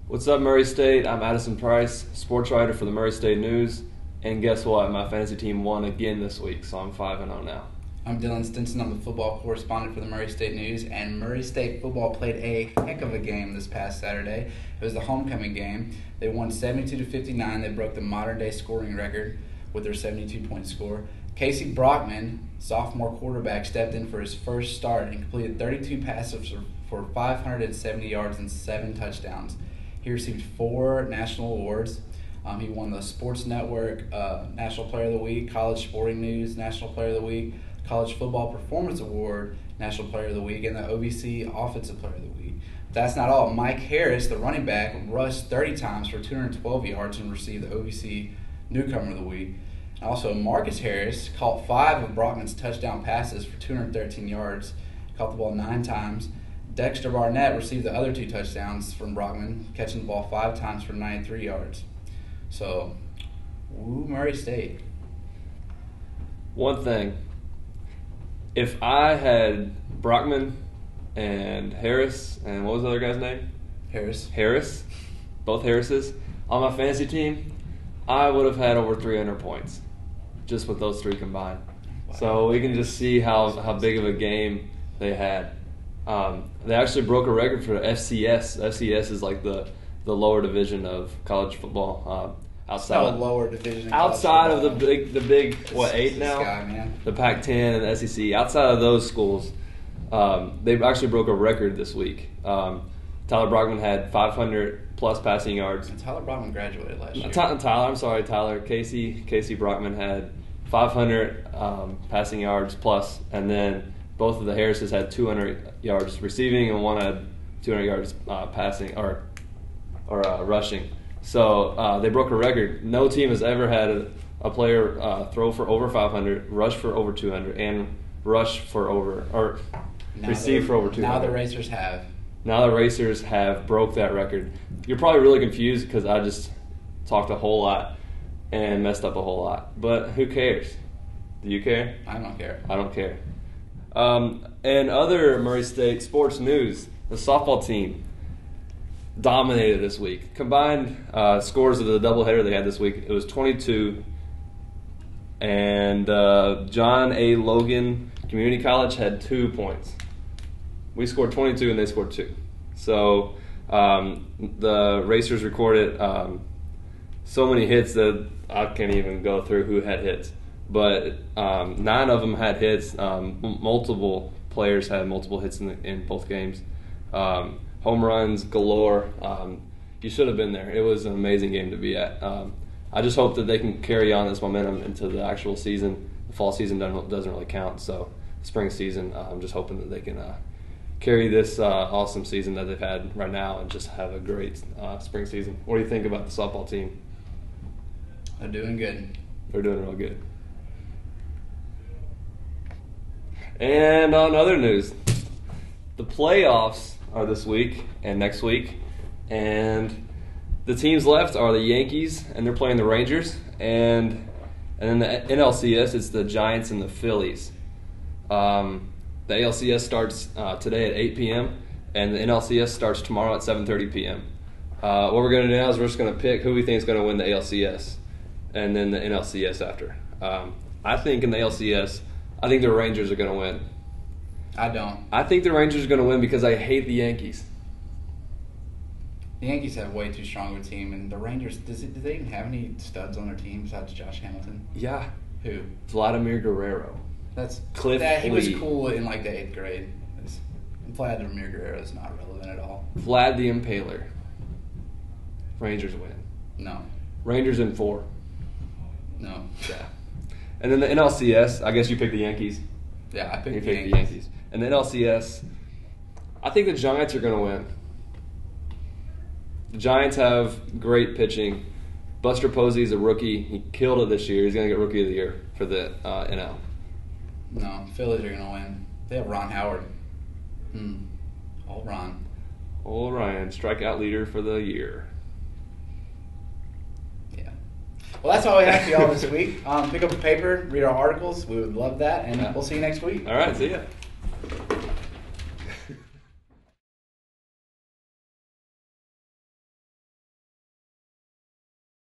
What's up, Murray State? I'm Addison Price, sports writer for the Murray State News. And guess what? My fantasy team won again this week, so I'm 5-0 now. I'm Dylan Stinson. I'm the football correspondent for the Murray State News, and Murray State football played a heck of a game this past Saturday. It was the homecoming game. They won 72-59. They broke the modern-day scoring record with their 72-point score. Casey Brockman, sophomore quarterback, stepped in for his first start and completed 32 passes for 570 yards and 7 touchdowns. He received 4 national awards. He won the Sports Network National Player of the Week, College Sporting News National Player of the Week, College Football Performance Award National Player of the Week, and the OVC Offensive Player of the Week. But that's not all. Mike Harris, the running back, rushed 30 times for 212 yards and received the OVC Newcomer of the Week. Also, Marcus Harris caught 5 of Brockman's touchdown passes for 213 yards, caught the ball 9 times. Dexter Barnett received the other 2 touchdowns from Brockman, catching the ball 5 times for 93 yards. So, woo Murray State. One thing. If I had Brockman and Harris, and what was the other guy's name? Harris. Both Harrises, on my fantasy team, I would have had over 300 points, just with those 3 combined. Wow. So we can just see how big of a game they had. They actually broke a record for FCS. FCS is like the lower division of college football. Lower division. Outside of the big 8 now? Guy, man. The Pac-10 and the SEC. Outside of those schools, they actually broke a record this week. Tyler Brockman had 500 plus passing yards. And Tyler Brockman graduated last year. Tyler. Casey Brockman had 500 passing yards plus, and then both of the Harrises had 200 yards receiving, and one had 200 yards passing or rushing. So they broke a record. No team has ever had a player throw for over 500, rush for over 200, and receive for over 200. Now the Racers have. Now the Racers have broke that record. You're probably really confused because I just talked a whole lot and messed up a whole lot. But who cares? Do you care? I don't care. I don't care. And other Murray State sports news, the softball team dominated this week. Combined scores of the doubleheader they had this week, it was 22. And John A. Logan Community College had 2 points. We scored 22 and they scored 2. So the Racers recorded so many hits that I can't even go through who had hits. But 9 of them had hits. Multiple players had multiple hits in both games. Home runs galore. You should have been there. It was an amazing game to be at. I just hope that they can carry on this momentum into the actual season. The fall season doesn't really count, so spring season, I'm just hoping that they can carry this awesome season that they've had right now and just have a great spring season. What do you think about the softball team? They're doing good. They're doing real good. And on other news, the playoffs are this week and next week, and the teams left are the Yankees, and they're playing the Rangers, and then the NLCS, it's the Giants and the Phillies. The ALCS starts today at 8 p.m., and the NLCS starts tomorrow at 7:30 p.m. What we're going to do now is we're just going to pick who we think is going to win the ALCS, and then the NLCS after. I think in the ALCS, I think the Rangers are going to win. I don't. I think the Rangers are going to win because I hate the Yankees. The Yankees have way too strong of a team, and the Rangers, do they even have any studs on their team besides Josh Hamilton? Yeah. Who? Vladimir Guerrero. That's Cliff He was Lee. cool in like the 8th grade. Vladimir Guerrero is not relevant at all. Vlad the Impaler. Rangers win. No. Rangers in 4. No. Yeah. And then the NLCS, I guess you picked the Yankees. Yeah, I picked You the picked Yankees. the Yankees. And the NLCS, I think the Giants are going to win. The Giants have great pitching. Buster Posey is a rookie. He killed it this year. He's going to get Rookie of the Year for the NL. No, Phillies are going to win. They have Ron Howard. Old Ron. Old Ryan, strikeout leader for the year. Yeah. Well, that's all we have for y'all this week. Pick up a paper, read our articles. We would love that, and we'll see you next week. All right, see ya.